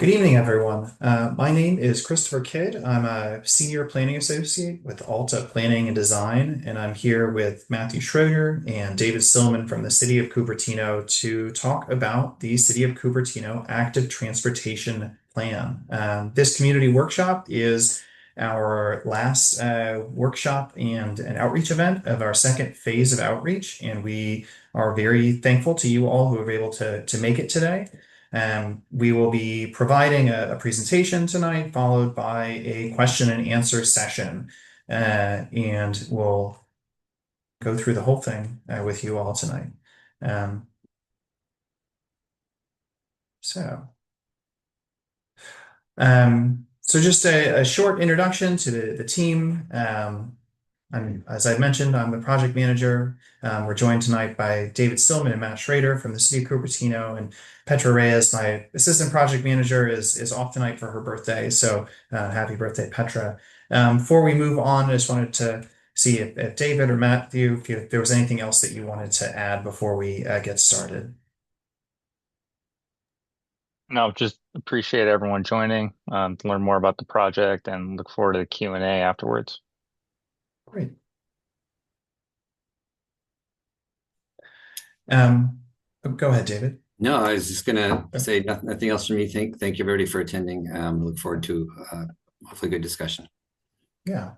Good evening, everyone. My name is Christopher Kidd. I'm a senior planning associate with Alta Planning and Design, and I'm here with Matthew Schroeder and David Stillman from the City of Cupertino to talk about the City of Cupertino Active Transportation Plan. This community workshop is our last workshop and an outreach event of our second phase of outreach, and we are very thankful to you all who are able to make it today. We will be providing a presentation tonight, followed by a question and answer session. And we'll go through the whole thing with you all tonight. Um, so, so just a short introduction to the team. As I mentioned, I'm the project manager. We're joined tonight by David Stillman and Matt Schrader from the City of Cupertino, and Petra Reyes, my assistant project manager, is off tonight for her birthday. So happy birthday, Petra. Before we move on, I just wanted to see if David or Matthew, if there was anything else that you wanted to add before we get started. No, just appreciate everyone joining to learn more about the project and look forward to the Q&A afterwards. Great. Um, Go ahead, David. No, I was just gonna Oh, say nothing else from me. Thank you everybody for attending. Look forward to hopefully good discussion. yeah.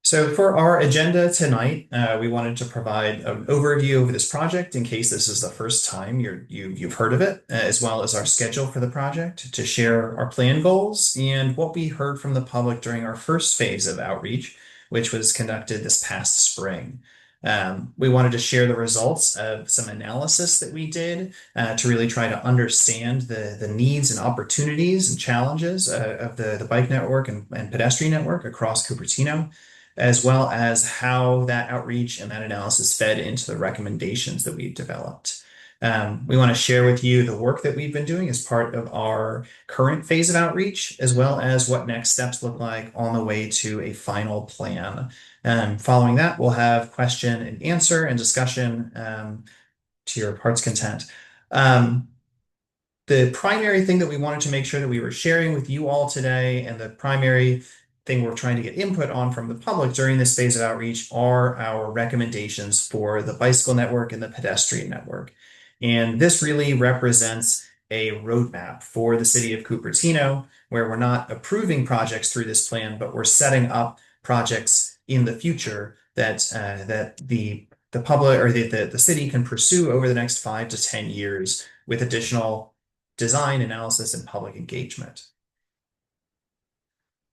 So for our agenda tonight, we wanted to provide an overview of this project in case this is the first time you've heard of it, as well as our schedule for the project, to share our plan goals and what we heard from the public during our first phase of outreach, which was conducted this past spring. We wanted to share the results of some analysis that we did to really try to understand the needs and opportunities and challenges of the bike network and pedestrian network across Cupertino, as well as how that outreach and that analysis fed into the recommendations that we've developed. We want to share with you the work that we've been doing as part of our current phase of outreach, as well as what next steps look like on the way to a final plan. Following that, we'll have question and answer and discussion to your heart's content. Um, the primary thing that we wanted to make sure that we were sharing with you all today, and the primary thing we're trying to get input on from the public during this phase of outreach, are our recommendations for the bicycle network and the pedestrian network. And this really represents a roadmap for the city of Cupertino, where we're not approving projects through this plan, but we're setting up projects in the future that the public or the city can pursue over the next 5 to 10 years with additional design, analysis, and public engagement.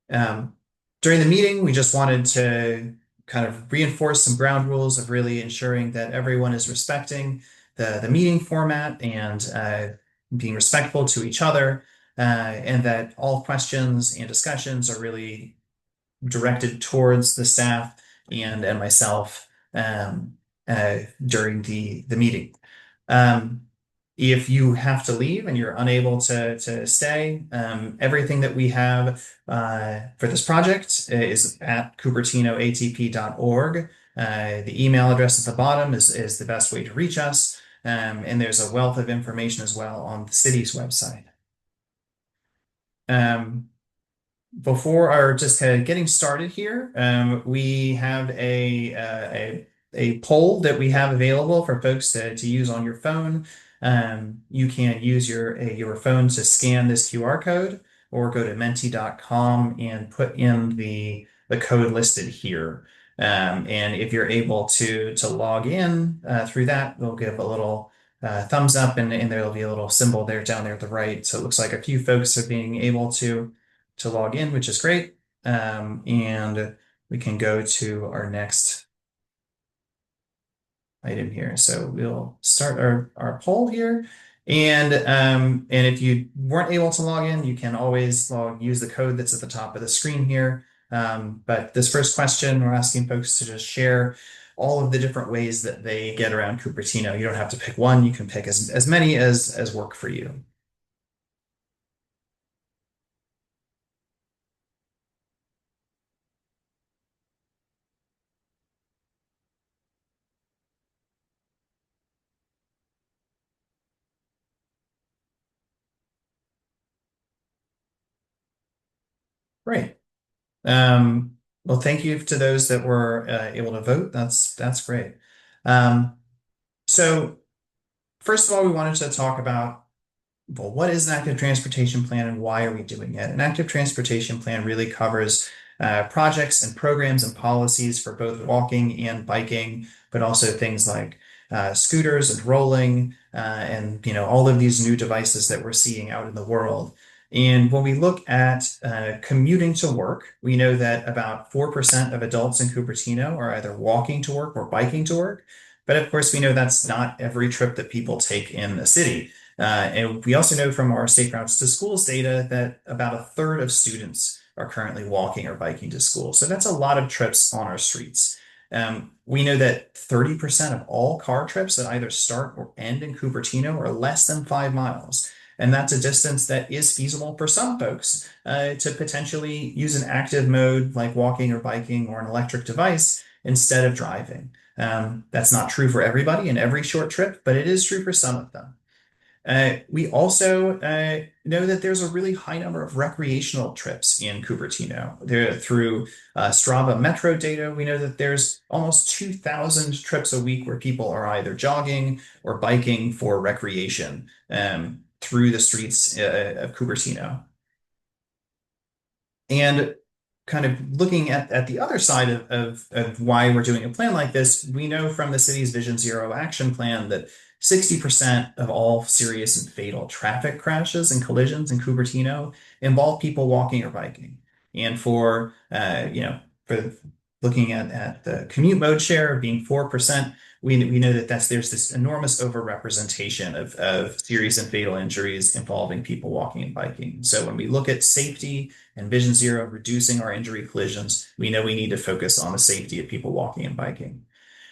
Um, During the meeting, we just wanted to kind of reinforce some ground rules of really ensuring that everyone is respecting the meeting format and being respectful to each other, and that all questions and discussions are really directed towards the staff and myself during the meeting. Um, if you have to leave and you're unable to stay, everything that we have for this project is at cupertinoatp.org. The email address at the bottom is the best way to reach us. And there's a wealth of information as well on the city's website. Um, Before our just kind of getting started here, we have a poll that we have available for folks to use on your phone. You can use your phone to scan this QR code or go to menti.com and put in the code listed here. And if you're able to log in through that, we'll give a little thumbs up, and there'll be a little symbol there down there at the right. So it looks like a few folks are being able to log in, which is great. And we can go to our next item here. So we'll start our poll here. And if you weren't able to log in, you can always use the code that's at the top of the screen here. But this first question, we're asking folks to just share all of the different ways that they get around Cupertino. You don't have to pick one, you can pick as many as work for you. Great. Well, thank you to those that were able to vote. That's great. Um, so first of all, we wanted to talk about, well, what is an active transportation plan and why are we doing it? An active transportation plan really covers projects and programs and policies for both walking and biking, but also things like scooters and rolling, and all of these new devices that we're seeing out in the world. And when we look at commuting to work, we know that about 4% of adults in Cupertino are either walking to work or biking to work. But of course, we know that's not every trip that people take in the city. And we also know from our Safe Routes to Schools data that about a third of students are currently walking or biking to school. So that's a lot of trips on our streets. We know that 30% of all car trips that either start or end in Cupertino are less than 5 miles. And that's a distance that is feasible for some folks to potentially use an active mode like walking or biking or an electric device instead of driving. That's not true for everybody in every short trip, but it is true for some of them. We also know that there's a really high number of recreational trips in Cupertino. There, through Strava Metro data, we know that there's almost 2,000 trips a week where people are either jogging or biking for recreation through the streets of Cupertino. And kind of looking at the other side of why we're doing a plan like this, we know from the city's Vision Zero action plan that 60% of all serious and fatal traffic crashes and collisions in Cupertino involve people walking or biking. And for looking at the commute mode share being 4%, we know that there's this enormous overrepresentation of serious and fatal injuries involving people walking and biking. So when we look at safety and Vision Zero reducing our injury collisions, we know we need to focus on the safety of people walking and biking.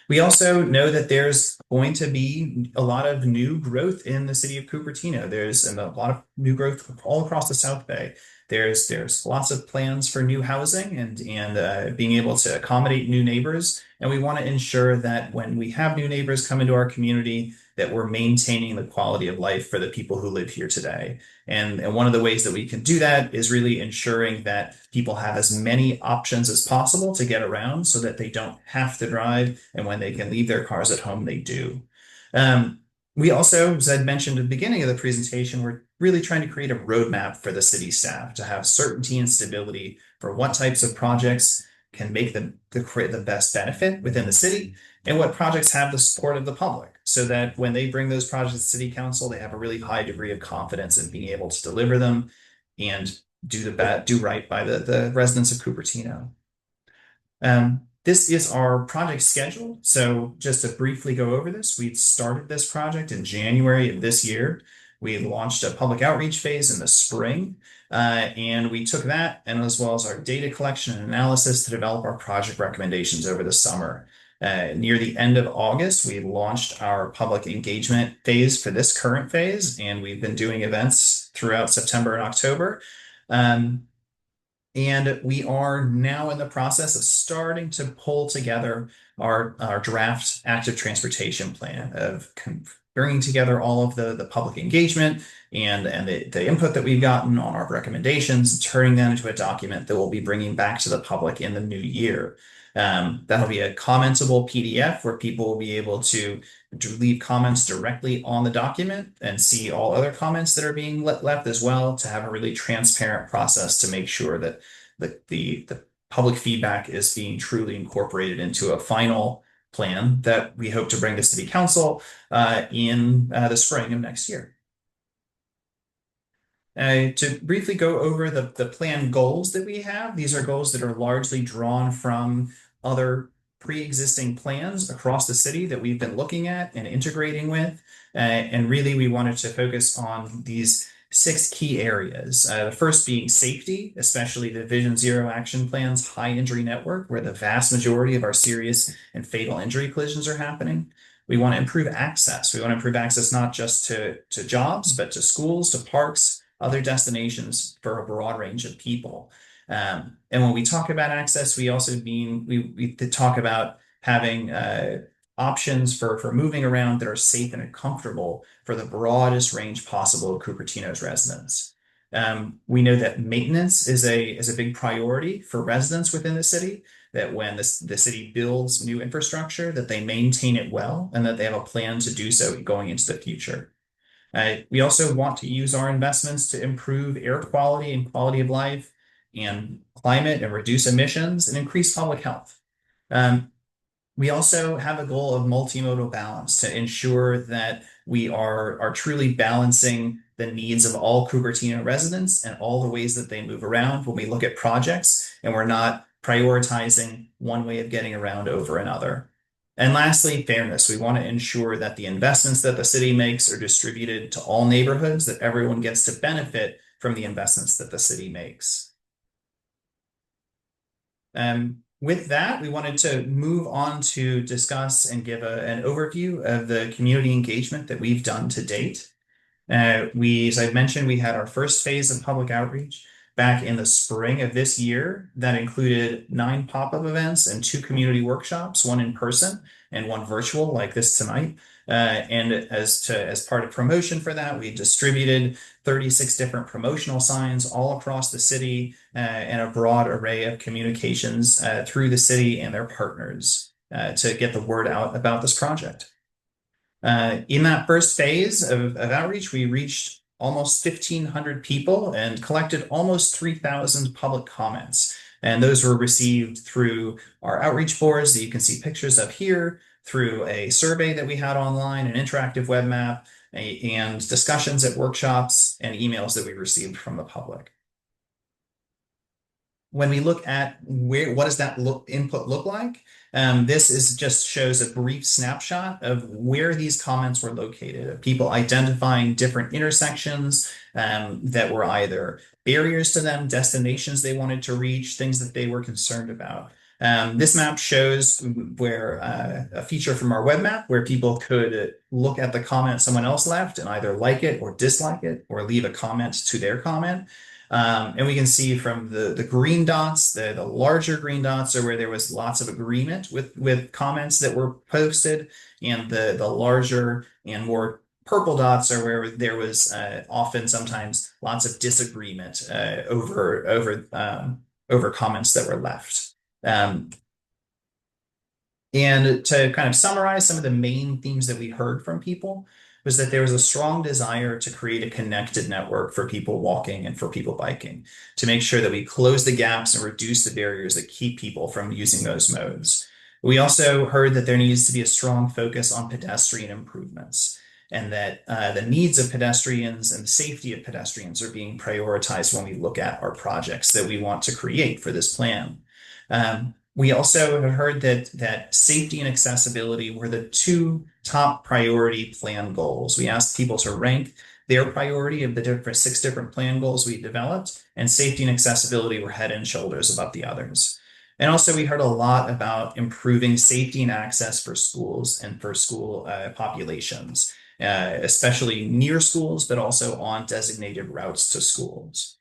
We also know that there's going to be a lot of new growth in the city of Cupertino. There's a lot of new growth all across the South Bay. There's lots of plans for new housing and being able to accommodate new neighbors. And we want to ensure that when we have new neighbors come into our community, that we're maintaining the quality of life for the people who live here today. And one of the ways that we can do that is really ensuring that people have as many options as possible to get around so that they don't have to drive. And when they can leave their cars at home, they do. Um, we also, as I mentioned at the beginning of the presentation, we're really trying to create a roadmap for the city staff to have certainty and stability for what types of projects can make the best benefit within the city and what projects have the support of the public so that when they bring those projects to city council, they have a really high degree of confidence in being able to deliver them and do right by the residents of Cupertino. This is our project schedule. So just to briefly go over this, we started this project in January of this year. We launched a public outreach phase in the spring, and we took that and as well as our data collection and analysis to develop our project recommendations over the summer. Near the end of August, we launched our public engagement phase for this current phase, and we've been doing events throughout September and October. And we are now in the process of starting to pull together our draft active transportation plan of bringing together all of the public engagement and the input that we've gotten on our recommendations, turning that into a document that we'll be bringing back to the public in the new year. That'll be a commentable PDF where people will be able to leave comments directly on the document and see all other comments that are being left as well to have a really transparent process to make sure that the public feedback is being truly incorporated into a final plan that we hope to bring to City Council in the spring of next year. To briefly go over the plan goals that we have, these are goals that are largely drawn from other pre-existing plans across the city that we've been looking at and integrating with. And really, we wanted to focus on these 6 key areas. The first being safety, especially the Vision Zero Action Plan's high injury network, where the vast majority of our serious and fatal injury collisions are happening. We want to improve access. We want to improve access not just to jobs, but to schools, to parks, other destinations for a broad range of people. And when we talk about access, we also mean we talk about having options for moving around that are safe and comfortable for the broadest range possible of Cupertino's residents. We know that maintenance is a big priority for residents within the city, that when the city builds new infrastructure, that they maintain it well and that they have a plan to do so going into the future. We also want to use our investments to improve air quality and quality of life and climate and reduce emissions and increase public health. Um, we also have a goal of multimodal balance to ensure that we are truly balancing the needs of all Cupertino residents and all the ways that they move around when we look at projects, and we're not prioritizing one way of getting around over another. And lastly, fairness. We want to ensure that the investments that the city makes are distributed to all neighborhoods, that everyone gets to benefit from the investments that the city makes. With that, we wanted to move on to discuss and give an overview of the community engagement that we've done to date. As I mentioned, we had our first phase of public outreach back in the spring of this year that included 9 pop-up events and 2 community workshops, one in person and one virtual like this tonight. And as part of promotion for that, we distributed 36 different promotional signs all across the city and a broad array of communications through the city and their partners to get the word out about this project. In that first phase of outreach, we reached almost 1,500 people and collected almost 3,000 public comments. And those were received through our outreach boards that you can see pictures of here, through a survey that we had online, an interactive web map, and discussions at workshops and emails that we received from the public. When we look at what does that input look like? This just shows a brief snapshot of where these comments were located, of people identifying different intersections that were either barriers to them, destinations they wanted to reach, things that they were concerned about. This map shows where a feature from our web map where people could look at the comment someone else left and either like it or dislike it or leave a comment to their comment. And we can see from the green dots, the larger green dots are where there was lots of agreement with comments that were posted, and the larger and more purple dots are where there was often sometimes lots of disagreement over comments that were left. And to kind of summarize some of the main themes that we heard from people was that there was a strong desire to create a connected network for people walking and for people biking, to make sure that we close the gaps and reduce the barriers that keep people from using those modes. We also heard that there needs to be a strong focus on pedestrian improvements, and that the needs of pedestrians and the safety of pedestrians are being prioritized when we look at our projects that we want to create for this plan. We also have heard that safety and accessibility were the 2 top priority plan goals. We asked people to rank their priority of the 6 different plan goals we developed, and safety and accessibility were head and shoulders above the others. And also we heard a lot about improving safety and access for schools and for school populations, especially near schools, but also on designated routes to schools.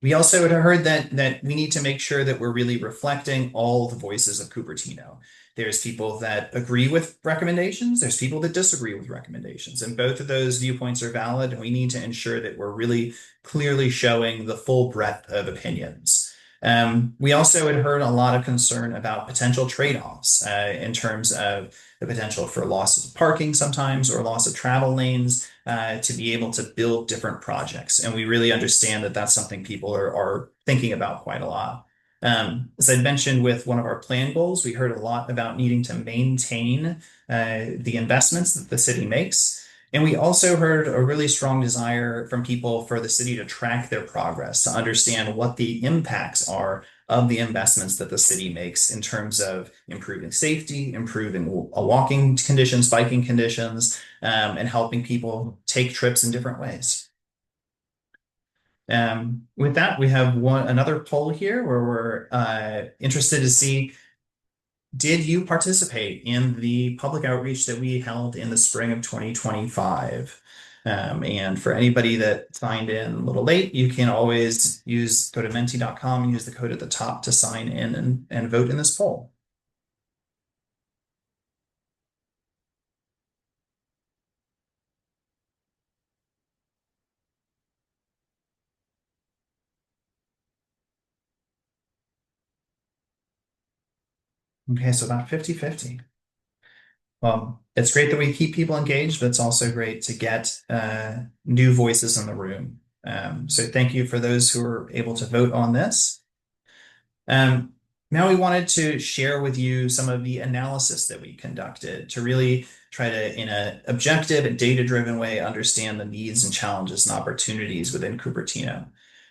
We also had heard that we need to make sure that we're really reflecting all the voices of Cupertino. There's people that agree with recommendations, there's people that disagree with recommendations, and both of those viewpoints are valid, and we need to ensure that we're really clearly showing the full breadth of opinions. We also had heard a lot of concern about potential trade-offs in terms of the potential for loss of parking sometimes or loss of travel lanes to be able to build different projects. And we really understand that that's something people are thinking about quite a lot. As I mentioned with one of our plan goals, we heard a lot about needing to maintain the investments that the city makes. And we also heard a really strong desire from people for the city to track their progress, to understand what the impacts are of the investments that the city makes in terms of improving safety, improving walking conditions, biking conditions, and helping people take trips in different ways. With that, we have another poll here where we're interested to see, did you participate in the public outreach that we held in the spring of 2025? And for anybody that signed in a little late, you can always go to menti.com and use the code at the top to sign in and vote in this poll. Okay, so about 50-50. Well, it's great that we keep people engaged, but it's also great to get new voices in the room. So thank you for those who were able to vote on this. Um, Now we wanted to share with you some of the analysis that we conducted to really try to, in an objective and data-driven way, understand the needs and challenges and opportunities within Cupertino.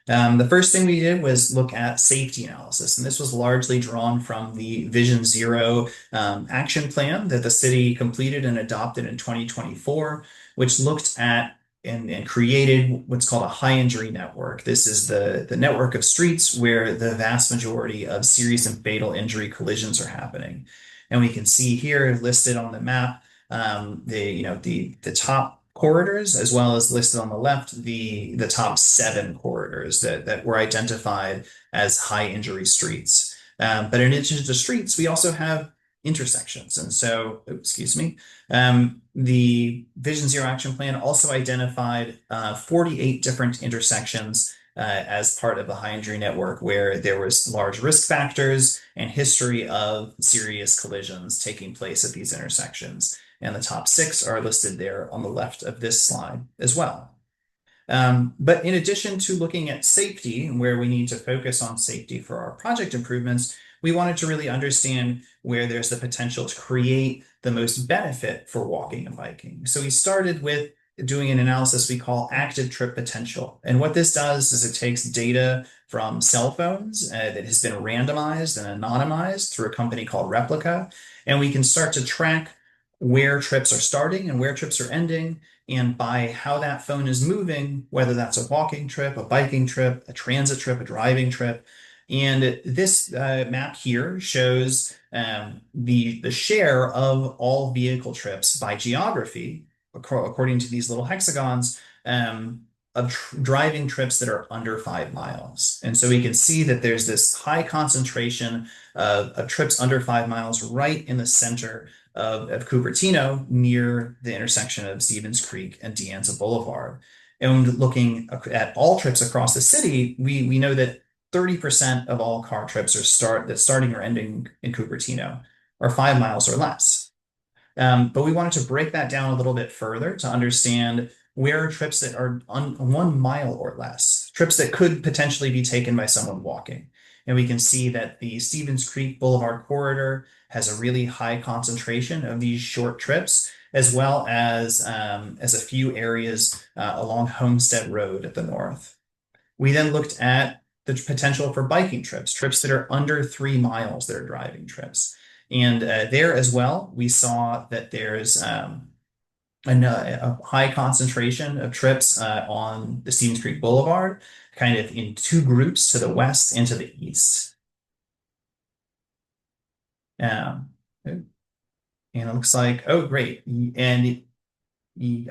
The first thing we did was look at safety analysis, and this was largely drawn from the Vision Zero action plan that the city completed and adopted in 2024, which looked at and created what's called a high injury network. This is the network of streets where the vast majority of serious and fatal injury collisions are happening. And we can see here listed on the map the top corridors, as well as listed on the left the top 7 corridors that were identified as high injury streets. But in addition to streets, we also have intersections. And so, excuse me, the Vision Zero Action Plan also identified 48 different intersections as part of the high injury network where there was large risk factors and history of serious collisions taking place at these intersections. And the top 6 are listed there on the left of this slide as well. But in addition to looking at safety and where we need to focus on safety for our project improvements, we wanted to really understand where there's the potential to create the most benefit for walking and biking. So we started with doing an analysis we call active trip potential. And what this does is it takes data from cell phones that has been randomized and anonymized through a company called Replica, and we can start to track where trips are starting and where trips are ending, and by how that phone is moving, whether that's a walking trip, a biking trip, a transit trip, a driving trip. And this map here shows the share of all vehicle trips by geography, according to these little hexagons, of driving trips that are under 5 miles. And so we can see that there's this high concentration of trips under 5 miles right in the center of Cupertino, near the intersection of Stevens Creek and De Anza Boulevard. And looking at all trips across the city, we know that 30% of all car trips starting or ending in Cupertino are 5 miles or less. But we wanted to break that down a little bit further to understand where are trips that are on 1 mile or less, trips that could potentially be taken by someone walking. And we can see that the Stevens Creek Boulevard corridor has a really high concentration of these short trips, as well as a few areas along Homestead Road at the north. We then looked at the potential for biking trips, trips that are under 3 miles that are driving trips. And there as well, we saw that there's a high concentration of trips on the Stevens Creek Boulevard, kind of in 2 groups to the west and to the east. And it looks like, oh, great. And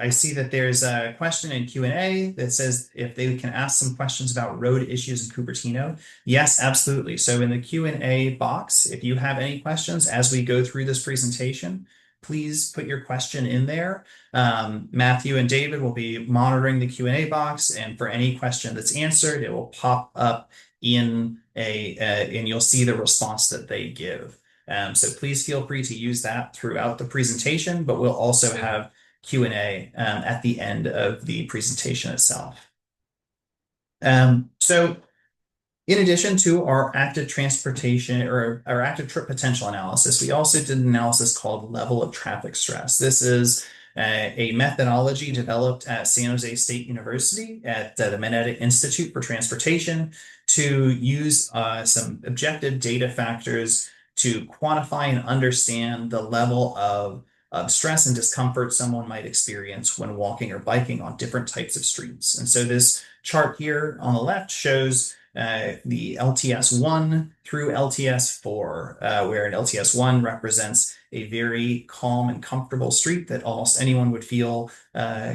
I see that there's a question in Q&A that says if they can ask some questions about road issues in Cupertino. Yes, absolutely. So in the Q&A box, if you have any questions as we go through this presentation, please put your question in there. Matthew and David will be monitoring the Q&A box, and for any question that's answered, it will pop up in and you'll see the response that they give. So please feel free to use that throughout the presentation, but we'll also have Q&A at the end of the presentation itself. So in addition to our active transportation or our active trip potential analysis, we also did an analysis called level of traffic stress. This is a methodology developed at San Jose State University at the Manetta Institute for Transportation to use some objective data factors to quantify and understand the level of stress and discomfort someone might experience when walking or biking on different types of streets. And so this chart here on the left shows the LTS1 through LTS4, where an LTS1 represents a very calm and comfortable street that almost anyone would feel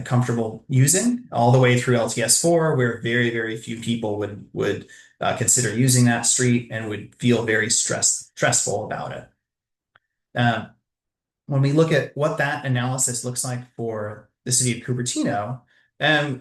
comfortable using, all the way through LTS4, where very, very few people would consider using that street and would feel very stressful about it. When we look at what that analysis looks like for the city of Cupertino,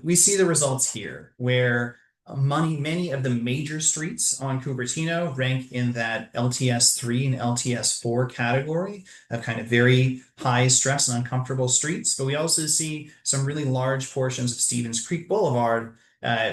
we see the results here, where Many of the major streets on Cupertino rank in that LTS 3 and LTS 4 category of kind of very high stress and uncomfortable streets. But we also see some really large portions of Stevens Creek Boulevard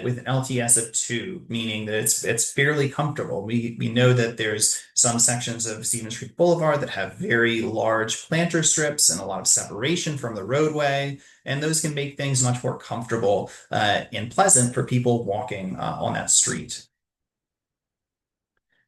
with an LTS of 2, meaning that it's fairly comfortable. We know that there's some sections of Stevens Creek Boulevard that have very large planter strips and a lot of separation from the roadway, and those can make things much more comfortable and pleasant for people walking on that street.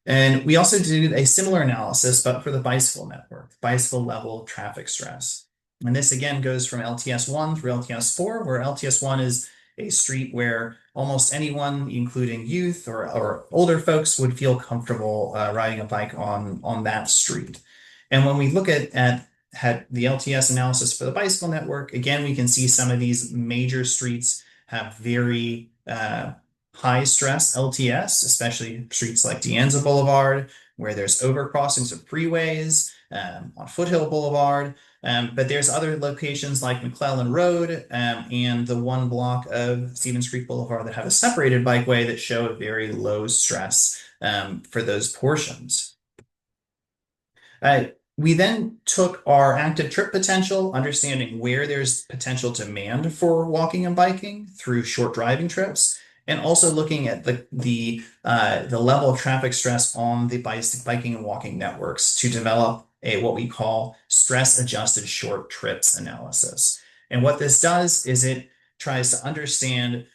And we also did a similar analysis, but for the bicycle network, bicycle level traffic stress. And this again goes from LTS 1 through LTS 4, where LTS 1 is a street where almost anyone, including youth or older folks, would feel comfortable riding a bike on that street. And when we look at had the LTS analysis for the bicycle network, again, we can see some of these major streets have very high stress LTS, especially streets like De Anza Boulevard, where there's overcrossings of freeways, on Foothill Boulevard. But there's other locations like McClellan Road and the one block of Stevens Creek Boulevard that have a separated bikeway that show a very low stress for those portions. We then took our active trip potential, understanding where there's potential demand for walking and biking through short driving trips, and also looking at the level of traffic stress on the biking and walking networks to develop what we call stress adjusted short trips analysis. And what this does is it tries to understand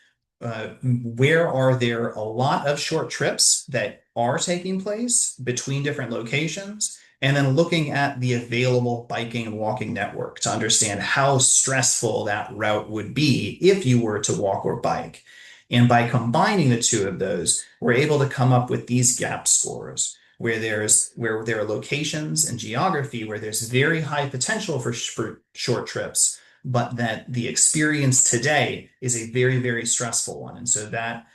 where are there a lot of short trips that are taking place between different locations, and then looking at the available biking and walking network to understand how stressful that route would be if you were to walk or bike. And by combining the two of those, we're able to come up with these gap scores where there are locations and geography where there's very high potential for short trips, but that the experience today is a very stressful one. And so that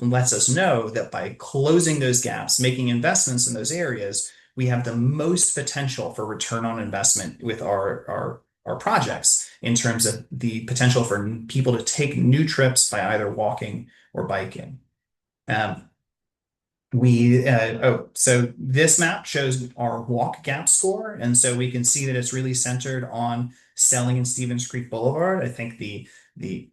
lets us know that by closing those gaps, making investments in those areas, we have the most potential for return on investment with our projects in terms of the potential for people to take new trips by either walking or biking. So this map shows our walk gap score, and so we can see that it's really centered on Selling and Stevens Creek Boulevard. I think the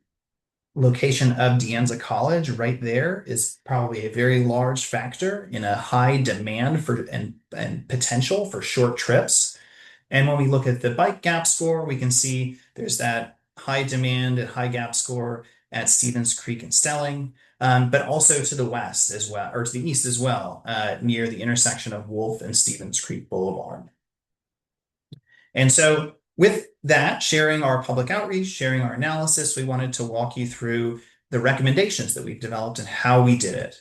location of De Anza College right there is probably a very large factor in a high demand for and potential for short trips. And when we look at the bike gap score, we can see there's that high demand and high gap score at Stevens Creek and Stelling, but also to the west as well, or to the east as well, near the intersection of Wolf and Stevens Creek Boulevard. And so with that, sharing our public outreach, sharing our analysis, we wanted to walk you through the recommendations that we've developed and how we did it.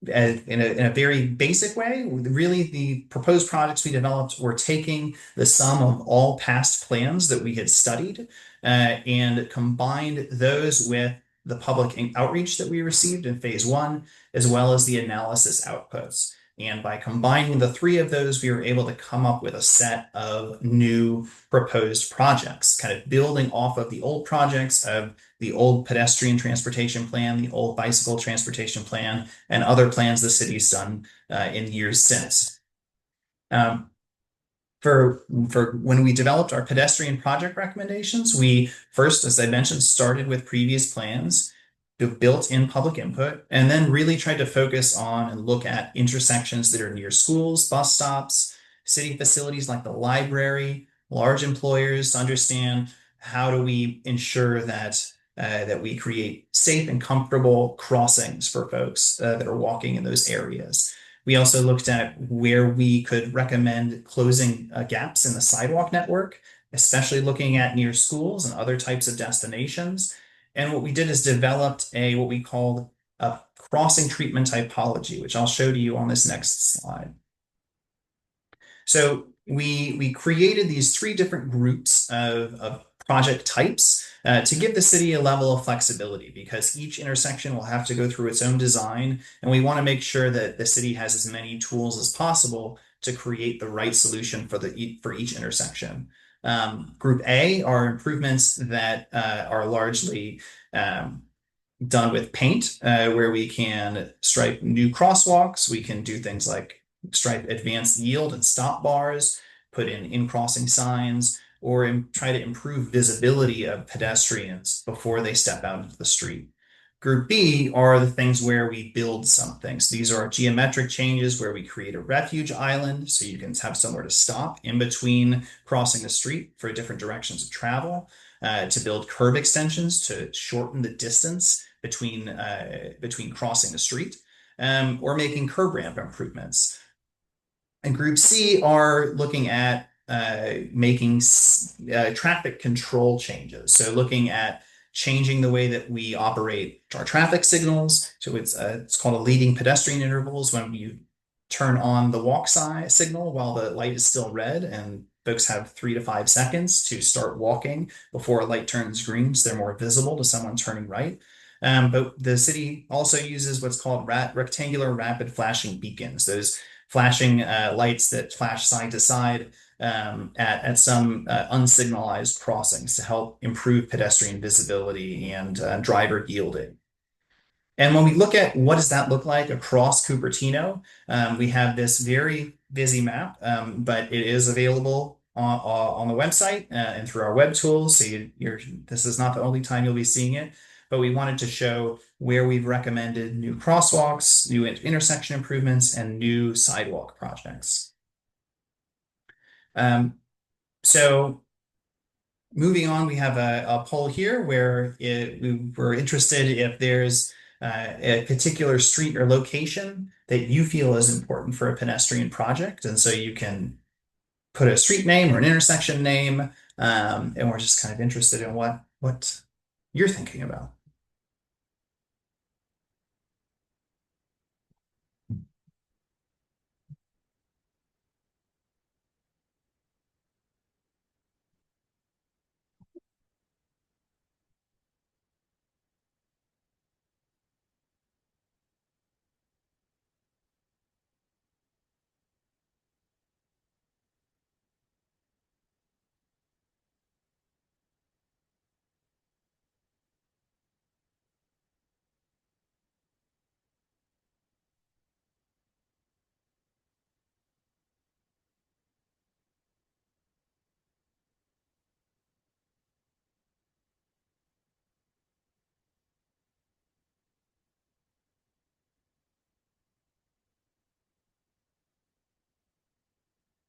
In a very basic way, really the proposed projects we developed were taking the sum of all past plans that we had studied and combined those with the public outreach that we received in phase 1, as well as the analysis outputs. And by combining the 3 of those, we were able to come up with a set of new proposed projects, kind of building off of the old projects of the old pedestrian transportation plan, the old bicycle transportation plan, and other plans the city's done in years since. For when we developed our pedestrian project recommendations, we first, as I mentioned, started with previous plans, built in public input, and then really tried to focus on and look at intersections that are near schools, bus stops, city facilities like the library, large employers, to understand how do we ensure that that we create safe and comfortable crossings for folks that are walking in those areas. We also looked at where we could recommend closing gaps in the sidewalk network, especially looking at near schools and other types of destinations. And what we did is developed what we called a crossing treatment typology, which I'll show to you on this next slide. So we created these 3 different groups of project types to give the city a level of flexibility, because each intersection will have to go through its own design, and we want to make sure that the city has as many tools as possible to create the right solution for each intersection. Group A are improvements that are largely done with paint, where we can stripe new crosswalks. We can do things like stripe advanced yield and stop bars, put in crossing signs, or try to improve visibility of pedestrians before they step out into the street. Group B are the things where we build something. So these are geometric changes where we create a refuge island so you can have somewhere to stop in between crossing the street for different directions of travel, to build curb extensions to shorten the distance between crossing the street, or making curb ramp improvements. And Group C are looking at making traffic control changes. So looking at changing the way that we operate our traffic signals. So it's called a leading pedestrian intervals when you turn on the walk signal while the light is still red, and folks have 3 to 5 seconds to start walking before a light turns green, so they're more visible to someone turning right. But the city also uses what's called rectangular rapid flashing beacons. Those flashing lights that flash side to side at some unsignalized crossings to help improve pedestrian visibility and driver yielding. And when we look at what does that look like across Cupertino, we have this very busy map, but it is available on the website and through our web tools. So this is not the only time you'll be seeing it, but we wanted to show where we've recommended new crosswalks, new intersection improvements, and new sidewalk projects. Um, so moving on, we have a poll here where we were interested if there's a particular street or location that you feel is important for a pedestrian project. And so you can put a street name or an intersection name, and we're just kind of interested in what you're thinking about.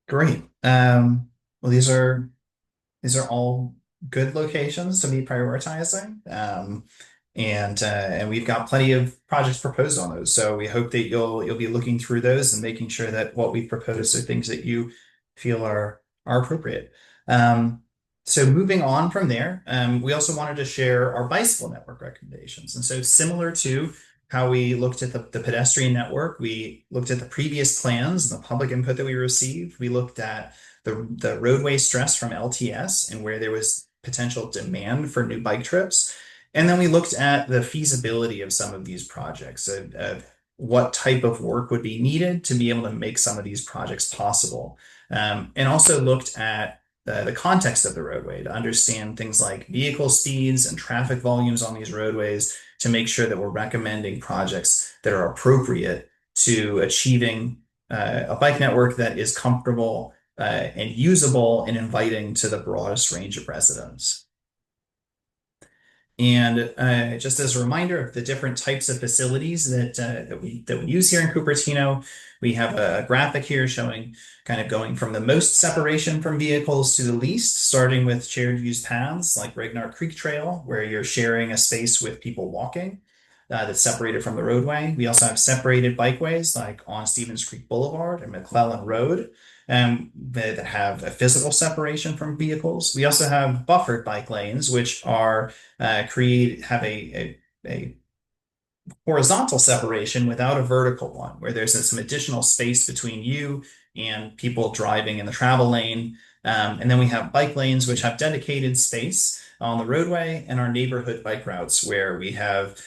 Great. Well, these are all good locations to be prioritizing. And we've got plenty of projects proposed on those. So we hope that you'll be looking through those and making sure that what we've proposed are things that you feel are appropriate. Um, so moving on from there, we also wanted to share our bicycle network recommendations. And so similar to how we looked at the pedestrian network, we looked at the previous plans and the public input that we received. We looked at the roadway stress from LTS and where there was potential demand for new bike trips. And then we looked at the feasibility of some of these projects, of what type of work would be needed to be able to make some of these projects possible. And also looked at the context of the roadway to understand things like vehicle speeds and traffic volumes on these roadways to make sure that we're recommending projects that are appropriate to achieving a bike network that is comfortable and usable and inviting to the broadest range of residents. And just as a reminder of the different types of facilities that we use here in Cupertino, we have a graphic here showing kind of going from the most separation from vehicles to the least, starting with shared use paths like Regnar Creek Trail, where you're sharing a space with people walking that's separated from the roadway. We also have separated bikeways like on Stevens Creek Boulevard and McClellan Road, that have a physical separation from vehicles. We also have buffered bike lanes, which are have a horizontal separation without a vertical one, where there's some additional space between you and people driving in the travel lane. And then we have bike lanes, which have dedicated space on the roadway, and our neighborhood bike routes, where we have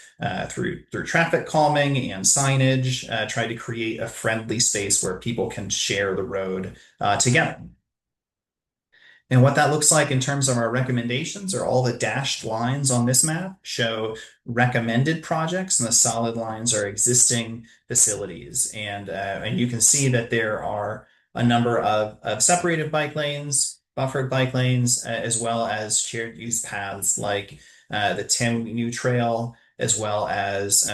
through traffic calming and signage, try to create a friendly space where people can share the road together. And what that looks like in terms of our recommendations are all the dashed lines on this map show recommended projects, and the solid lines are existing facilities. And you can see that there are a number of separated bike lanes, buffered bike lanes, as well as shared use paths like the Tim New Trail, as well as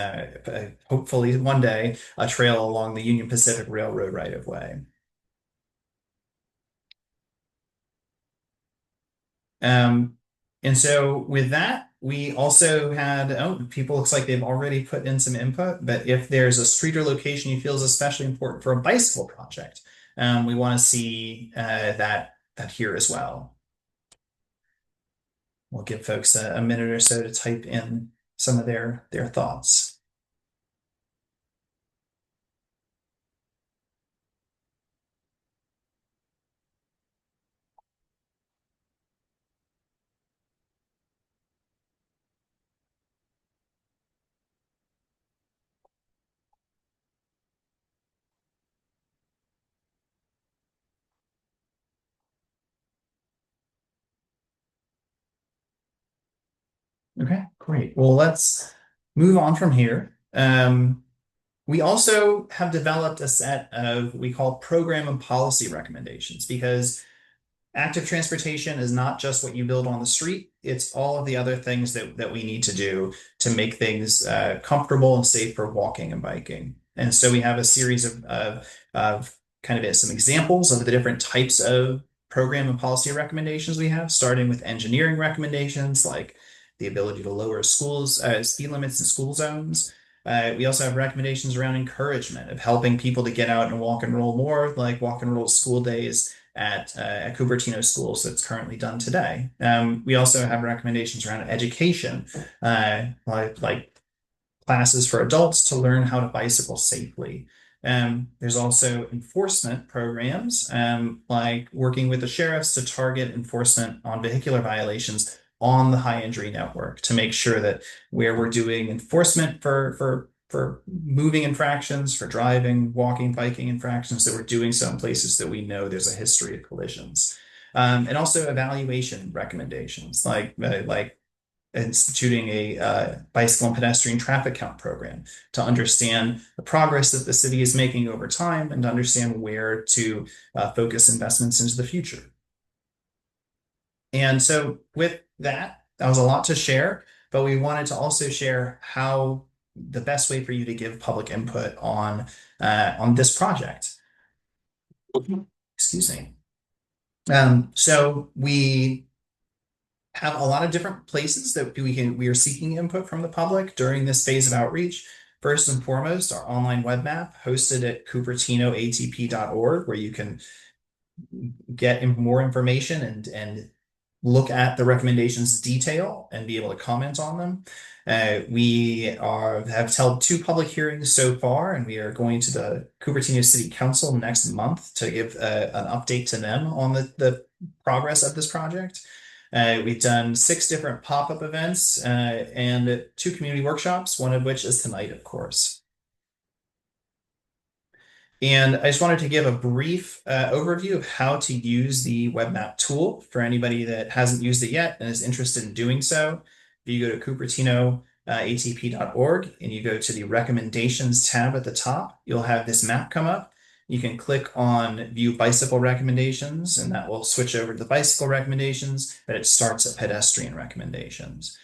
hopefully one day a trail along the Union Pacific Railroad right of way. Um, and so with that, we also had, oh, people looks like they've already put in some input, but if there's a street or location you feel is especially important for a bicycle project, we want to see that here as well. We'll give folks a minute or so to type in some of their thoughts. Okay, great. Well, let's move on from here. We also have developed a set of we call program and policy recommendations because active transportation is not just what you build on the street. It's all of the other things that we need to do to make things comfortable and safe for walking and biking. And so we have a series of kind of some examples of the different types of program and policy recommendations we have, starting with engineering recommendations like the ability to lower schools speed limits in school zones. We also have recommendations around encouragement of helping people to get out and walk and roll more, like walk and roll school days at Cupertino schools that's currently done today. We also have recommendations around education, like classes for adults to learn how to bicycle safely. There's also enforcement programs, like working with the sheriffs to target enforcement on vehicular violations on the high injury network to make sure that where we're doing enforcement for moving infractions, for driving, walking, biking infractions, that we're doing so in places that we know there's a history of collisions. And also evaluation recommendations, like instituting a bicycle and pedestrian traffic count program to understand the progress that the city is making over time and to understand where to focus investments into the future. And so with that was a lot to share, but we wanted to also share how the best way for you to give public input on this project. Excuse me. So we have a lot of different places that we are seeking input from the public during this phase of outreach. First and foremost, our online web map hosted at cupertinoatp.org, where you can get more information and look at the recommendations detail and be able to comment on them. Have held two public hearings so far, and we are going to the Cupertino City Council next month to give an update to them on the progress of this project. We've done 6 different pop-up events and 2 community workshops, one of which is tonight, of course. And I just wanted to give a brief overview of how to use the web map tool for anybody that hasn't used it yet and is interested in doing so. If you go to cupertinoatp.org and you go to the recommendations tab at the top, you'll have this map come up. You can click on view bicycle recommendations, and that will switch over to the bicycle recommendations, but it starts at pedestrian recommendations.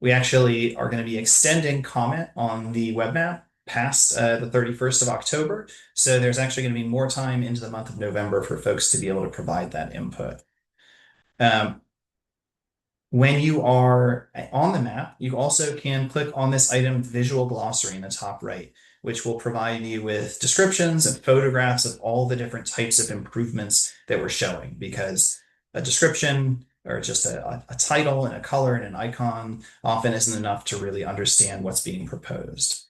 We actually are going to be extending comment on the web map past the 31st of October. So there's actually going to be more time into the month of November for folks to be able to provide that input. When you are on the map, you also can click on this item visual glossary in the top right, which will provide you with descriptions and photographs of all the different types of improvements that we're showing, because a description or just a title and a color and an icon often isn't enough to really understand what's being proposed.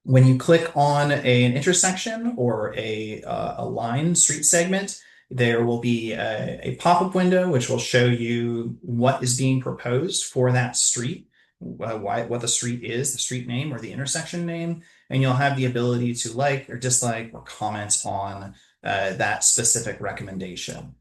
When you click on an intersection or a line street segment, there will be a pop-up window which will show you what is being proposed for that street, what the street is, the street name or the intersection name, and you'll have the ability to like or dislike or comment on that specific recommendation.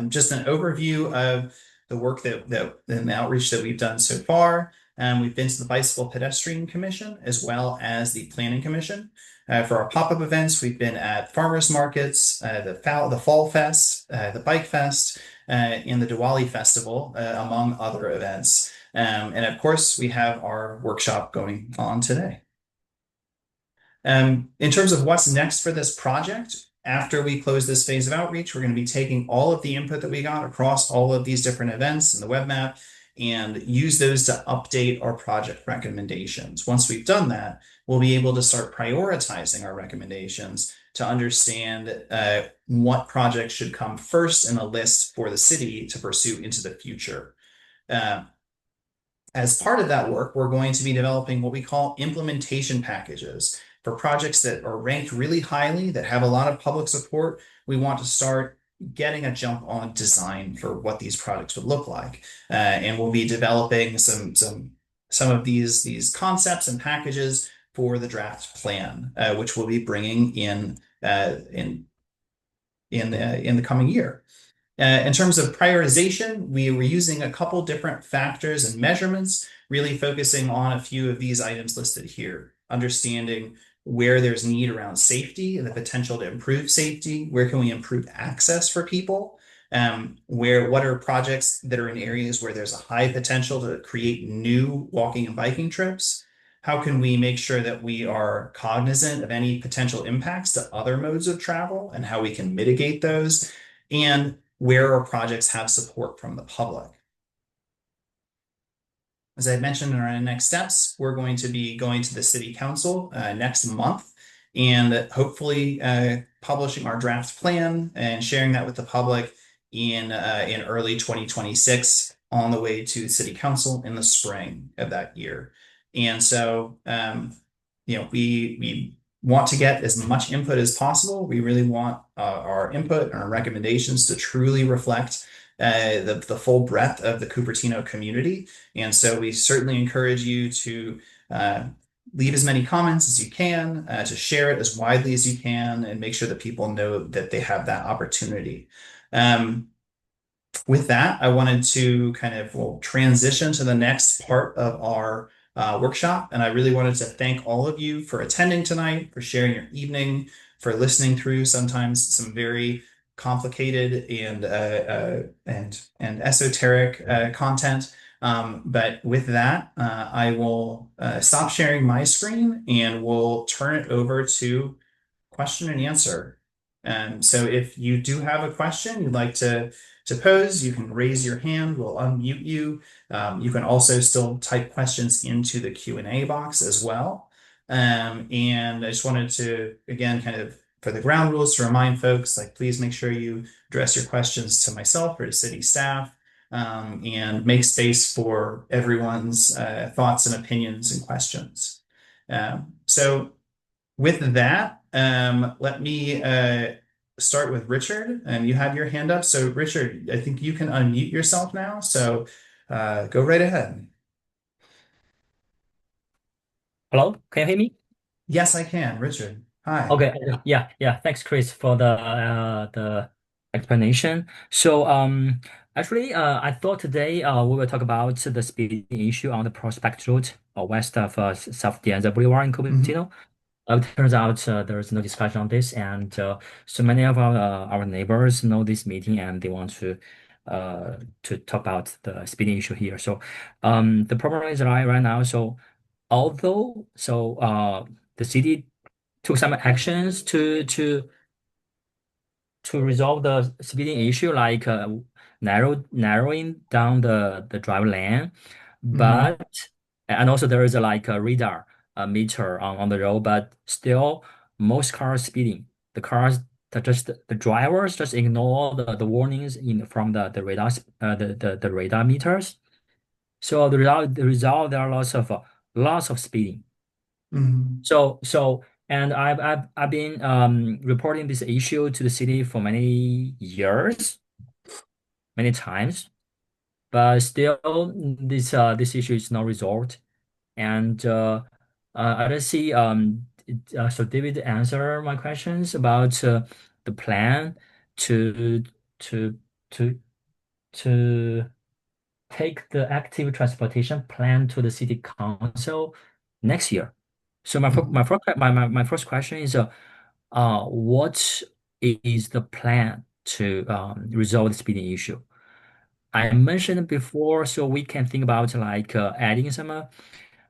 just an overview of the work that and the outreach that we've done so far. We've been to the Bicycle Pedestrian Commission as well as the Planning Commission. For our pop-up events, we've been at farmers markets, the Fall Fest, the Bike Fest, and the Diwali Festival, among other events. And of course, we have our workshop going on today. In terms of what's next for this project, after we close this phase of outreach, we're going to be taking all of the input that we got across all of these different events in the web map and use those to update our project recommendations. Once we've done that, we'll be able to start prioritizing our recommendations to understand what projects should come first in a list for the city to pursue into the future. Uh, as part of that work, we're going to be developing what we call implementation packages for projects that are ranked really highly, that have a lot of public support. We want to start getting a jump on design for what these projects would look like. And we'll be developing some of these concepts and packages for the draft plan, which we'll be bringing in the coming year. In terms of prioritization, we were using a couple different factors and measurements, really focusing on a few of these items listed here. Understanding where there's need around safety and the potential to improve safety, where can we improve access for people, what are projects that are in areas where there's a high potential to create new walking and biking trips? How can we make sure that we are cognizant of any potential impacts to other modes of travel and how we can mitigate those? And where our projects have support from the public. As I mentioned in our next steps, we're going to be going to the city council next month and hopefully publishing our draft plan and sharing that with the public in early 2026 on the way to city council in the spring of that year. And so, we want to get as much input as possible. We really want our input and our recommendations to truly reflect the full breadth of the Cupertino community. And so we certainly encourage you to leave as many comments as you can, to share it as widely as you can, and make sure that people know that they have that opportunity. With that, I wanted to transition to the next part of our workshop. And I really wanted to thank all of you for attending tonight, for sharing your evening, for listening through sometimes some very complicated and esoteric content. But with that, I will stop sharing my screen and we'll turn it over to question and answer. So if you do have a question you'd like to pose, you can raise your hand, we'll unmute you. You can also still type questions into the Q&A box as well. And I just wanted to, again, for the ground rules to remind folks, please make sure you address your questions to myself or to city staff, and make space for everyone's thoughts and opinions and questions. So with that, let me start with Richard, and you had your hand up. So Richard, I think you can unmute yourself now. So go right ahead. Hello, can you hear me? Yes, I can. Richard, hi. Okay, yeah. Thanks, Chris, for the explanation. So, actually, I thought today we will talk about the speeding issue on the Prospect Road west of South Dianza Boulevard in Mhm. Cupertino. It turns out there's no discussion on this, and so many of our neighbors know this meeting, and they want to talk about the speeding issue here. So, the problem is right now. So, although the city took some actions to resolve the speeding issue, like narrowing down the drive lane, Mhm. but and also there is a radar meter on the road, but still most cars speeding. The drivers just ignore the warnings from the radar the radar meters. So the result there are lots of speeding. Mhm. And I've been reporting this issue to the city for many years, many times, but still this issue is not resolved. And I don't see so David answer my questions about the plan to to to to take the active transportation plan to the city council next year. So Mhm. my first question is, what is the plan to resolve the speeding issue? I mentioned before, so we can think about like adding some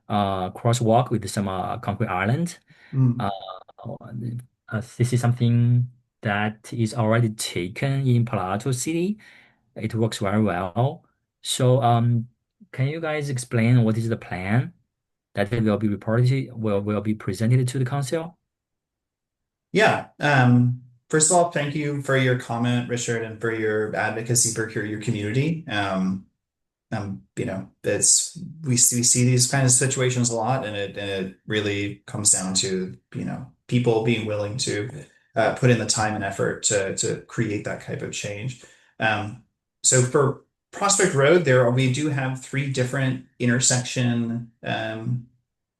crosswalk with some concrete island. Uh, Mm. this is something that is already taken in Palo Alto City. It works very well. So, can you guys explain what is the plan that will be will be presented to the council? Yeah. First of all, thank you for your comment, Richard, and for your advocacy for your community. It's we see these kind of situations a lot, and it really comes down to, people being willing to put in the time and effort to create that type of change. Um, so for Prospect Road, we do have three different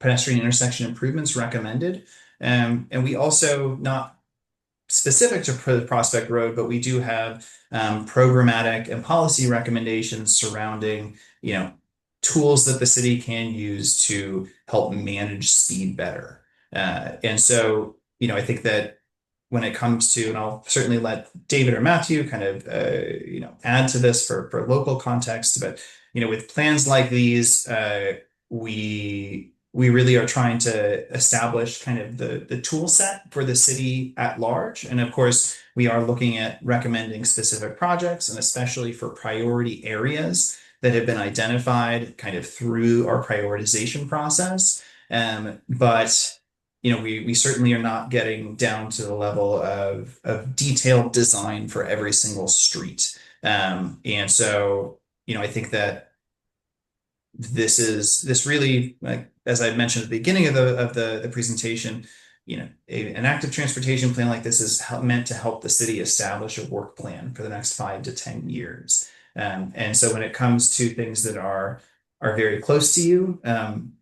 pedestrian intersection improvements recommended. And we also, not specific to Prospect Road, but we do have programmatic and policy recommendations surrounding, tools that the city can use to help manage speed better. And so, I think that when it comes to, and I'll certainly let David or Matthew kind of, add to this for local context, but, with plans like these, we really are trying to establish kind of the tool set for the city at large. And of course, we are looking at recommending specific projects, and especially for priority areas that have been identified kind of through our prioritization process. But we certainly are not getting down to the level of detailed design for every single street. And so, I think that this really, like, as I mentioned at the beginning of the presentation, an active transportation plan like this is meant to help the city establish a work plan for the next 5 to 10 years. And so when it comes to things that are very close to you,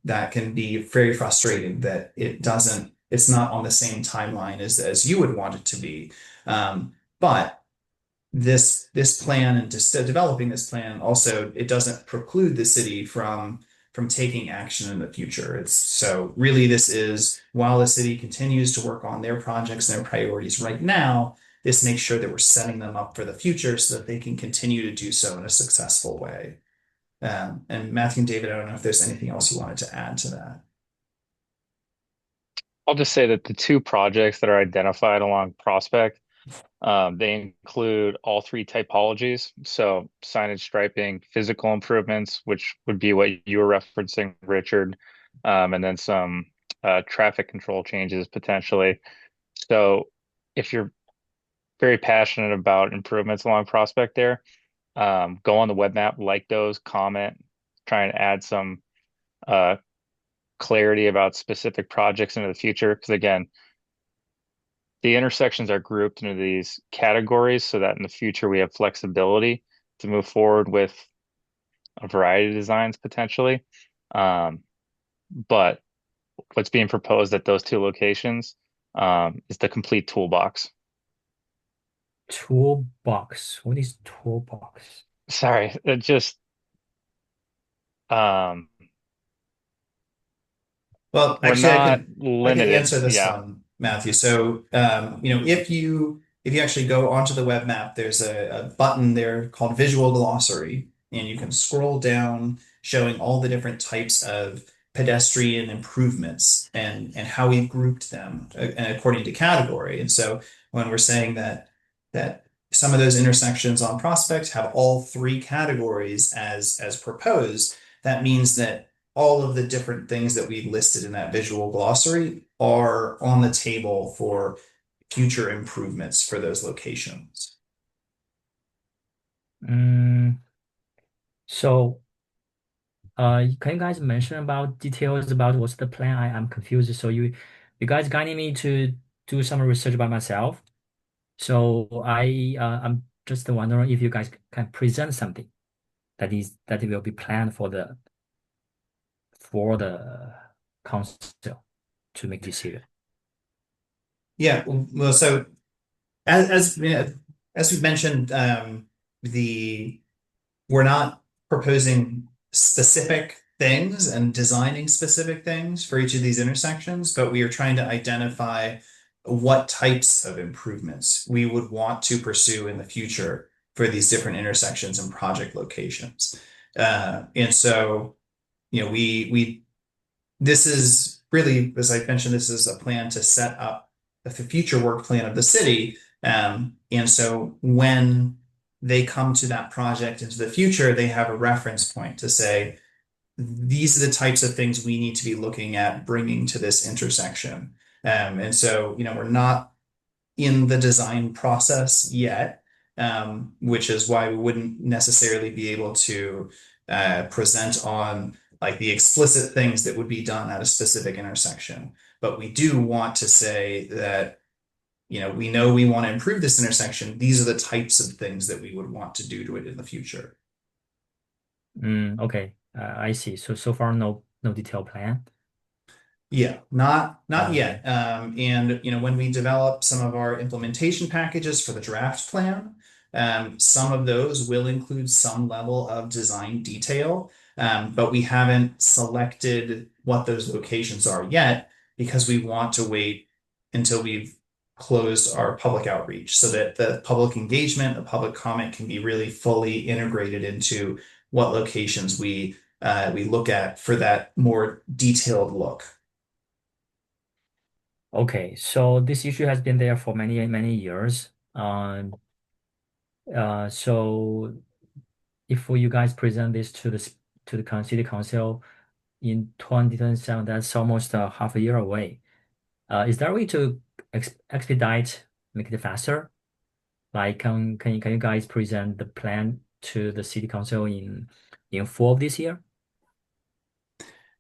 that can be very frustrating that it's not on the same timeline as you would want it to be. But this plan, and just developing this plan, also, it doesn't preclude the city from taking action in the future. It's so really, this is, while the city continues to work on their projects and their priorities right now, this makes sure that we're setting them up for the future so that they can continue to do so in a successful way. And Matthew and David, I don't know if there's anything else you wanted to add to that. I'll just say that the two projects that are identified along Prospect, they include all three typologies. So signage striping, physical improvements, which would be what you were referencing, Richard, and then some traffic control changes potentially. So if you're very passionate about improvements along Prospect there, go on the web map, like those, comment, try and add some uh, clarity about specific projects into the future. Because again, the intersections are grouped into these categories so that in the future we have flexibility to move forward with a variety of designs potentially. Um, but what's being proposed at those two locations is the complete toolbox. Toolbox. What is toolbox? Sorry, it just um, Well, we're actually, not I can limited. answer this Yeah. one, Matthew. So, if you actually go onto the web map, there's a button there called Visual Glossary, and you can scroll down, showing all the different types of pedestrian improvements and how we grouped them and according to category. And so, when we're saying that some of those intersections on Prospect have all three categories as proposed, that means that all of the different things that we listed in that visual glossary are on the table for future improvements for those locations. Mm, so, can you guys mention about details about what's the plan? I'm confused. So you guys guiding me to do some research by myself. So I'm just wondering if you guys can present something that will be planned for the council to make decision. Yeah, well, so as as we mentioned, the we're not proposing specific things and designing specific things for each of these intersections, but we are trying to identify what types of improvements we would want to pursue in the future for these different intersections and project locations. And so, we this is really, as I mentioned, this is a plan to set up the future work plan of the city. And so when they come to that project into the future, they have a reference point to say, these are the types of things we need to be looking at bringing to this intersection. And so, we're not in the design process yet, which is why we wouldn't necessarily be able to present on like the explicit things that would be done at a specific intersection. But we do want to say that, we know we want to improve this intersection. These are the types of things that we would want to do to it in the future. Okay, I see. So far, no detailed plan. Yeah, not Okay. yet. And when we develop some of our implementation packages for the draft plan, some of those will include some level of design detail, but we haven't selected what those locations are yet because we want to wait until we've closed our public outreach so that the public engagement, the public comment can be really fully integrated into what locations we look at for that more detailed look. Okay, so this issue has been there for many years. So if you guys present this to the city council in 2027, that's almost half a year away. Is there a way to expedite, make it faster? Like, can you guys present the plan to the city council in fall of this year?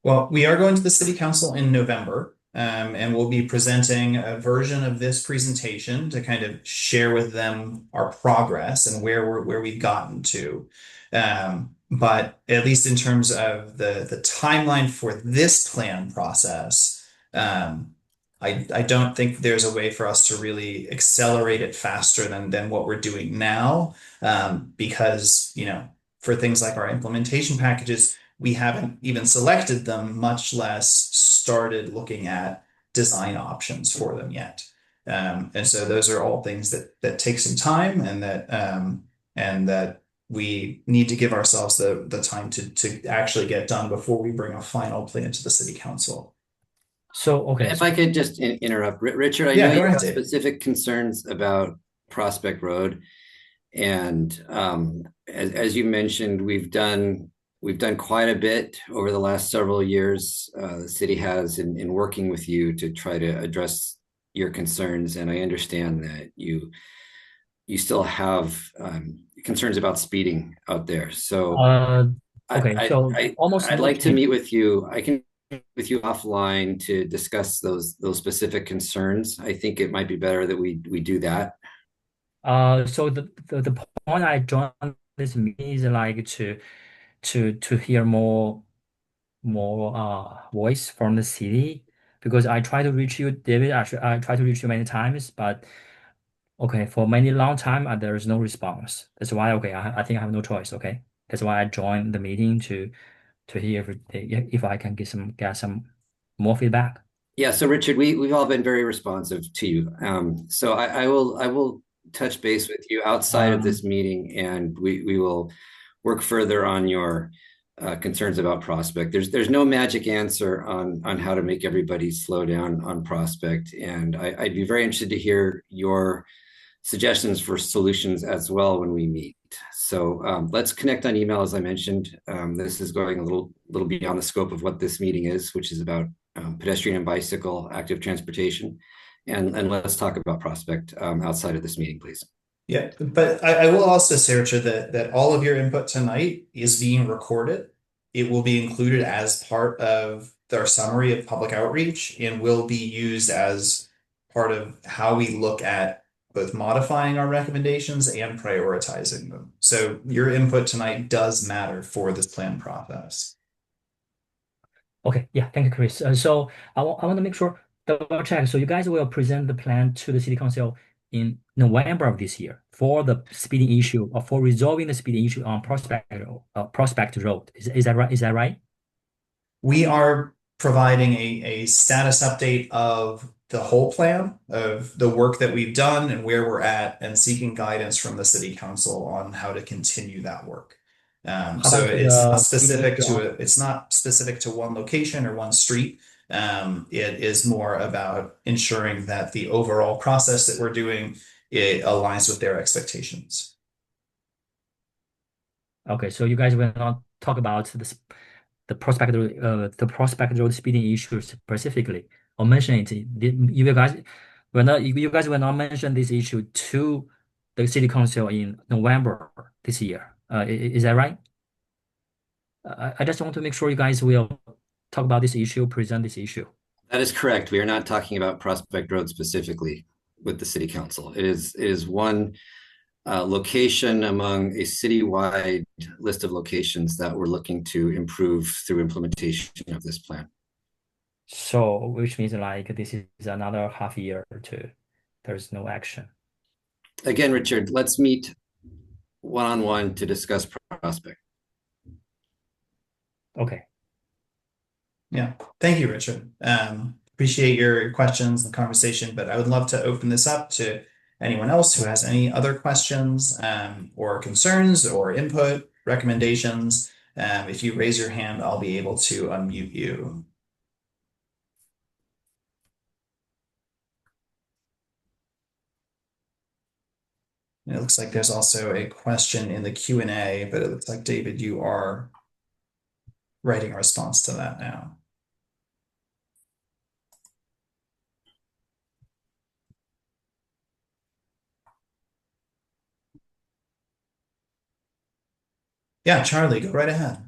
Well, we are going to the city council in November, and we'll be presenting a version of this presentation to kind of share with them our progress and where we've gotten to. But at least in terms of the timeline for this plan process, I don't think there's a way for us to really accelerate it faster than what we're doing now, because for things like our implementation packages we haven't even selected them, much less started looking at design options for them yet. And so those are all things that take some time and that we need to give ourselves the time to actually get done before we bring a final plan to the city council. So, okay. If I could just interrupt, Richard, I know Yeah, go you ahead, have Dave. specific concerns about Prospect Road. And as you mentioned, we've done quite a bit over the last several years. The city has in working with you to try to address your concerns, and I understand that you still have concerns about speeding out there. So Okay, so almost I'd no like to change. meet with you. I can meet with you offline to discuss those specific concerns. I think it might be better that we do that. So the point I joined this meeting is like to hear more voice from the city because I try to reach you, David. Actually, I try to reach you many times, but okay, for many long time there is no response. That's why I think I have no choice. Okay, that's why I joined the meeting to hear if I can get some more feedback. Yeah, so Richard, we've all been very responsive to you. So I will touch base with you outside of this Um, meeting, and we will work further on your concerns about Prospect. There's no magic answer on how to make everybody slow down on Prospect, and I'd be very interested to hear your suggestions for solutions as well when we meet. So let's connect on email, as I mentioned. This is going a little beyond the scope of what this meeting is, which is about pedestrian and bicycle active transportation. And let's talk about Prospect outside of this meeting, please. Yeah, but I will also say, Richard, that all of your input tonight is being recorded. It will be included as part of our summary of public outreach and will be used as part of how we look at both modifying our recommendations and prioritizing them. So your input tonight does matter for this plan process. okay, yeah, thank you, Chris. So I want to make sure double check. So you guys will present the plan to the city council in November of this year for the speeding issue or for resolving the speeding issue on Prospect Road. Is that right? Is that right? We are providing a status update of the whole plan of the work that we've done and where we're at, and seeking guidance from the city council on how to continue that work. How So about the speeding issue on? it's not specific to one location or one street. It is more about ensuring that the overall process that we're doing, it aligns with their expectations. Okay, so you guys will not talk about the Prospect Road speeding issue specifically, or mention it. You guys will not mention this issue to the city council in November this year. Is that right? I just want to make sure you guys will talk about this issue, present this issue. That is correct. We are not talking about Prospect Road specifically with the city council. It is one location among a citywide list of locations that we're looking to improve through implementation of this plan. So, which means like this is another half year or two. There's no action. Again, Richard, let's meet one-on-one to discuss Prospect. Okay. Yeah. Thank you, Richard. Appreciate your questions and conversation, but I would love to open this up to anyone else who has any other questions, or concerns or input, recommendations. If you raise your hand, I'll be able to unmute you. And it looks like there's also a question in the Q&A, but it looks like, David, you are writing a response to that now. Yeah, Charlie, go right ahead.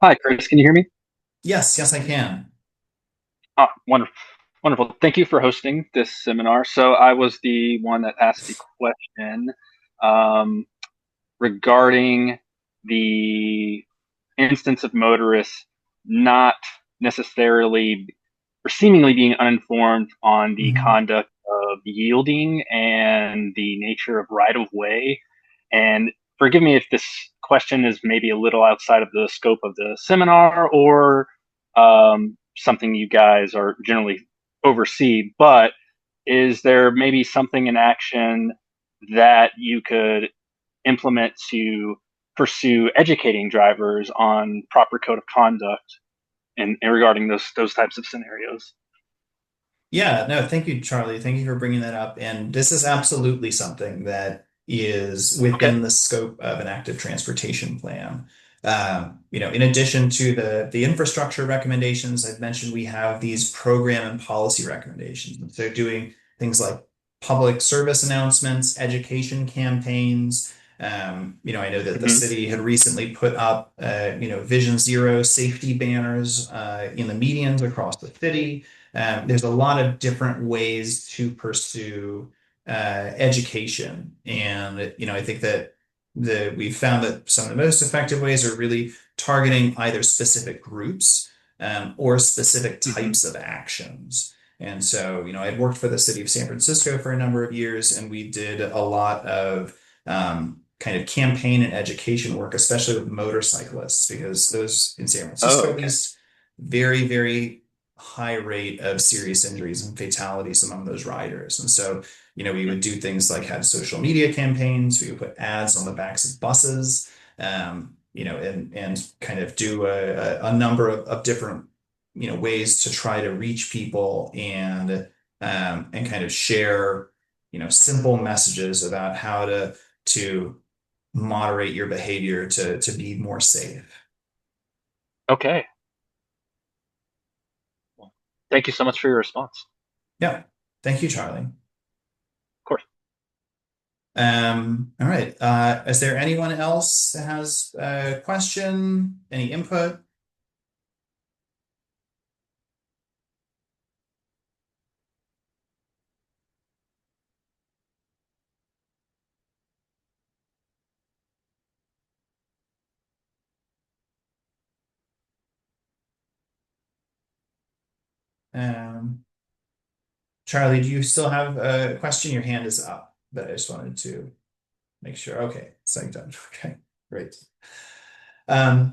Hi, Chris. Can you hear me? Yes, I can. Wonderful. Wonderful. Thank you for hosting this seminar. So I was the one that asked the question um, regarding the instance of motorists not necessarily or seemingly being uninformed on the Mhm. conduct of yielding and the nature of right of way. And forgive me if this question is maybe a little outside of the scope of the seminar or something you guys are generally oversee, but is there maybe something in action that you could implement to pursue educating drivers on proper code of conduct and regarding those types of scenarios? Yeah, no, thank you, Charlie. Thank you for bringing that up. And this is absolutely something that is Okay. within the scope of an active transportation plan. In addition to the infrastructure recommendations I've mentioned, we have these program and policy recommendations. And so doing things like public service announcements, education campaigns. I know that the Hmm. city had recently put up, Vision Zero safety banners in the medians across the city. There's a lot of different ways to pursue education, and I think that we've found that some of the most effective ways are really targeting either specific groups, or specific Hmm. types of actions. And so, I'd worked for the city of San Francisco for a number of years, and we did a lot of kind of campaign and education work, especially with motorcyclists, because those in San Oh, Francisco, at okay. least, very, very high rate of serious injuries and fatalities among those riders. And so, we would do things like have social media campaigns, we would put ads on the backs of buses, and kind of do a number of different, ways to try to reach people, and kind of share, simple messages about how to moderate your behavior to be more safe. Okay. Well, thank you so much for your response. Yeah. Thank you, Charlie. Of course. All right. Is there anyone else that has a question, any input? Charlie, do you still have a question? Your hand is up, but I just wanted to make sure. Okay, so done. Okay, great. All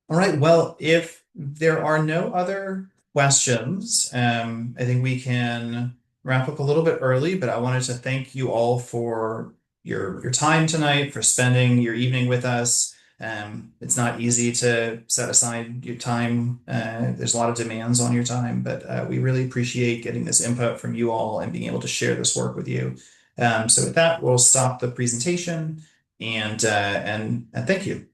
right, well, if there are no other questions, I think we can wrap up a little bit early, but I wanted to thank you all for your time tonight, for spending your evening with us. It's not easy to set aside your time. There's a lot of demands on your time, but we really appreciate getting this input from you all and being able to share this work with you. So with that, we'll stop the presentation and thank you.